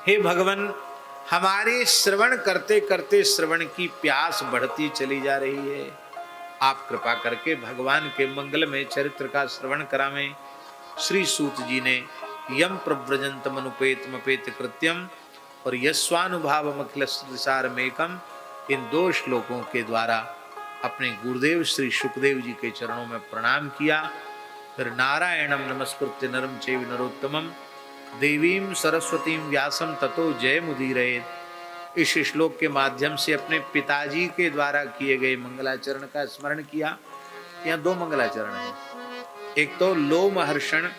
हे भगवान, हमारे श्रवण करते करते श्रवण की प्यास बढ़ती चली जा रही है। आप कृपा करके भगवान के मंगलमय चरित्र का श्रवण करावें। श्री सूत जी ने यम प्रव्रजंतम अनुपेतमपेत कृत्यम और यस्वानुभावम अखिलसारमेकम, इन 2 श्लोकों के द्वारा अपने गुरुदेव श्री सुखदेव जी के चरणों में प्रणाम किया। फिर नारायणम नमस्कृत्य नरम चैव नरोत्तमम देवीं सरस्वतीं व्यासम ततो जयमुदीरयेत्। इस श्लोक के माध्यम से अपने पिताजी के द्वारा किए गए मंगलाचरण का स्मरण किया। यहाँ 2 मंगलाचरण है, एक तो लोमहर्षण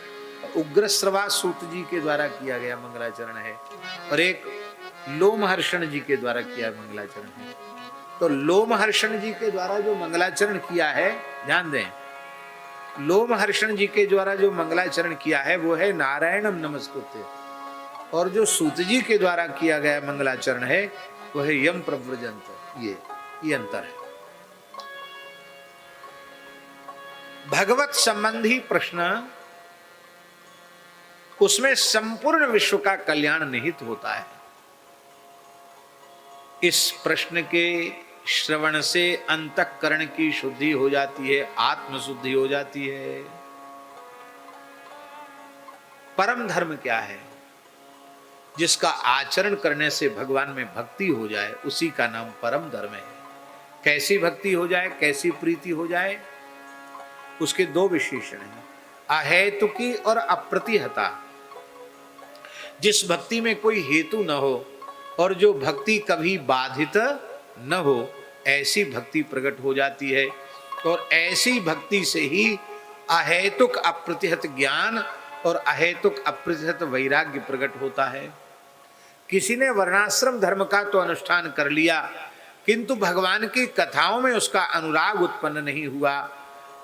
उग्रश्रवा सूत जी के द्वारा किया गया मंगलाचरण है, और एक लोमहर्षण जी के द्वारा किया मंगलाचरण है। तो लोमहर्षण जी के द्वारा जो मंगलाचरण किया है, ध्यान दें, लोमहर्षण जी के द्वारा जो मंगलाचरण किया है वो है नारायणम नमस्कृत्य, और जो सूत जी के द्वारा किया गया मंगलाचरण है वो है यम प्रव्रजंत। ये अंतर है। भगवत संबंधी प्रश्न, उसमें संपूर्ण विश्व का कल्याण निहित होता है। इस प्रश्न के श्रवण से अंतःकरण की शुद्धि हो जाती है, आत्म शुद्धि हो जाती है। परम धर्म क्या है? जिसका आचरण करने से भगवान में भक्ति हो जाए, उसी का नाम परम धर्म है। कैसी भक्ति हो जाए, कैसी प्रीति हो जाए, उसके 2 विशेषण हैं, अहेतुकी और अप्रतिहता। जिस भक्ति में कोई हेतु न हो और जो भक्ति कभी बाधित न हो, ऐसी भक्ति प्रकट हो जाती है। और ऐसी भक्ति से ही अहेतुक अप्रतिहत ज्ञान और अहेतुक अप्रतिहत वैराग्य प्रकट होता है। किसी ने वर्णाश्रम धर्म का तो अनुष्ठान कर लिया, किंतु भगवान की कथाओं में उसका अनुराग उत्पन्न नहीं हुआ,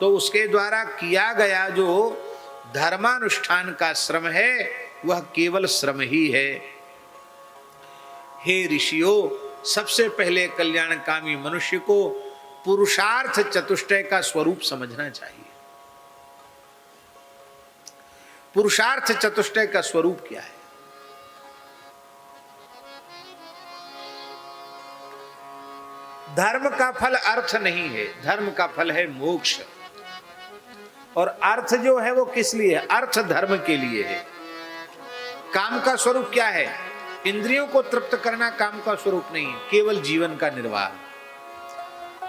तो उसके द्वारा किया गया जो धर्मानुष्ठान का श्रम है वह केवल श्रम ही है। हे ऋषियों, सबसे पहले कल्याणकामी मनुष्य को पुरुषार्थ चतुष्टय का स्वरूप समझना चाहिए। पुरुषार्थ चतुष्टय का स्वरूप क्या है? धर्म का फल अर्थ नहीं है, धर्म का फल है मोक्ष। और अर्थ जो है वो किस लिए है? अर्थ धर्म के लिए है। काम का स्वरूप क्या है? इंद्रियों को तृप्त करना काम का स्वरूप नहीं है, केवल जीवन का निर्वाह,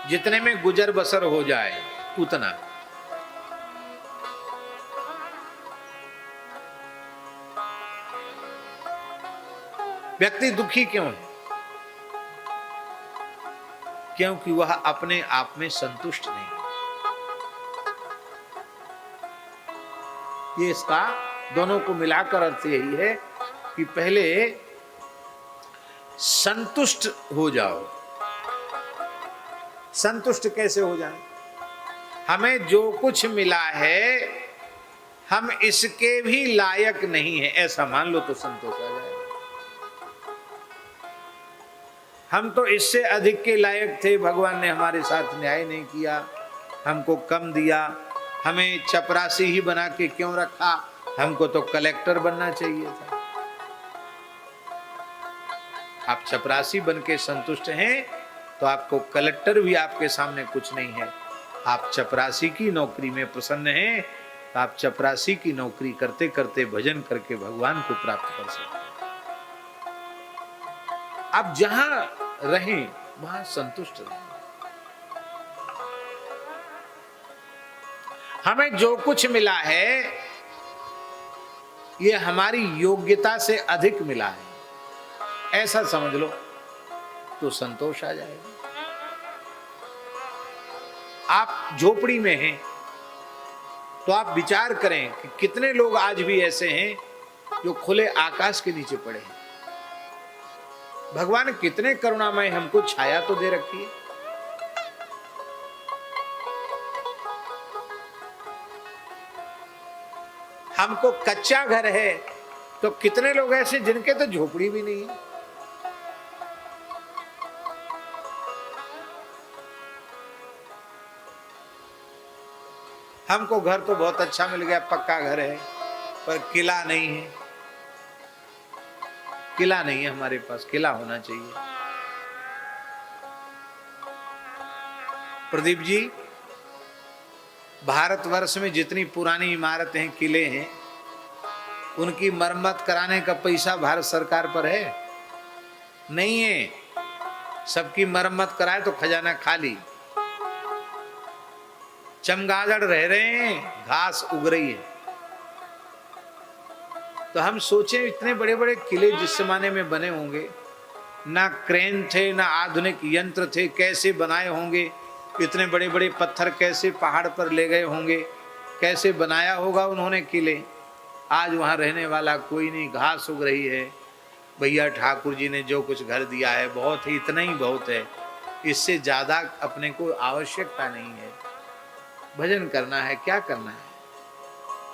जितने में गुजर बसर हो जाए उतना। व्यक्ति दुखी क्यों है? क्योंकि वह अपने आप में संतुष्ट नहीं। ये इसका दोनों को मिलाकर अर्थ यही है कि पहले संतुष्ट हो जाओ। संतुष्ट कैसे हो जाए? हमें जो कुछ मिला है हम इसके भी लायक नहीं है, ऐसा मान लो तो संतोष आ जाए। हम तो इससे अधिक के लायक थे, भगवान ने हमारे साथ न्याय नहीं किया, हमको कम दिया, हमें चपरासी ही बना के क्यों रखा, हमको तो कलेक्टर बनना चाहिए था। आप चपरासी बन के संतुष्ट हैं तो आपको कलेक्टर भी आपके सामने कुछ नहीं है। आप चपरासी की नौकरी में प्रसन्न हैं तो आप चपरासी की नौकरी करते करते भजन करके भगवान को प्राप्त कर सकते हैं। आप जहां रहें वहां संतुष्ट रहें। हमें जो कुछ मिला है ये हमारी योग्यता से अधिक मिला है, ऐसा समझ लो तो संतोष आ जाएगा। आप झोपड़ी में हैं तो आप विचार करें कि कितने लोग आज भी ऐसे हैं जो खुले आकाश के नीचे पड़े हैं। भगवान कितने करुणामय, हमको छाया तो दे रखी है। हमको कच्चा घर है तो कितने लोग ऐसे जिनके तो झोपड़ी भी नहीं है। हमको घर तो बहुत अच्छा मिल गया, पक्का घर है, पर किला नहीं है। किला नहीं है हमारे पास, किला होना चाहिए। प्रदीप जी, भारतवर्ष में जितनी पुरानी इमारतें, किले हैं, उनकी मरम्मत कराने का पैसा भारत सरकार पर है? नहीं है। सबकी मरम्मत कराए तो खजाना खाली। चमगादड़ रह रहे हैं, घास उग रही है। तो हम सोचें, इतने बड़े बड़े किले जिस जमाने में बने होंगे, ना क्रेन थे, ना आधुनिक यंत्र थे, कैसे बनाए होंगे? इतने बड़े बड़े पत्थर कैसे पहाड़ पर ले गए होंगे? कैसे बनाया होगा उन्होंने किले? आज वहाँ रहने वाला कोई नहीं, घास उग रही है। भैया ठाकुर जी ने जो कुछ घर दिया है बहुत ही, इतना ही बहुत है, इससे ज़्यादा अपने को आवश्यकता नहीं है। भजन करना है, क्या करना है?